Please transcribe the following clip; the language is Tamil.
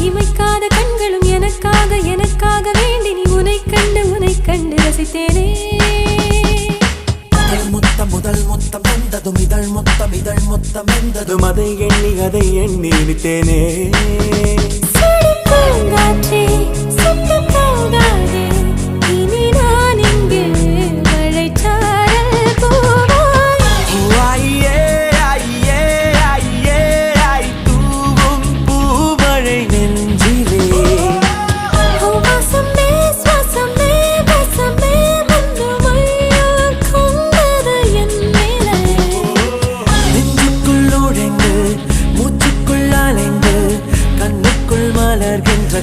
இமைக்காத கண்களும் எனக்காக எனக்காக வேண்டி நீ உனை கண்டு ரசித்தேனே முதல் முத்தம் வந்ததும் இதழ் முத்தம் வந்ததும் அதை எண்ணி நினைத்தேனே பூங்காற்றே சுத்தம் போகாதே இனி நான் இங்கே மழைச்சாரல் போவாய் தூவும் பூமழை நெஞ்சிலே வாசமே சுவாசமே வசமே வந்து மையா கொண்டது என் மேலே நெஞ்சுக்குள் நுழைந்து மூச்சுக்குள் அலைந்து கண்ணுக்குள் மலர்கின்ற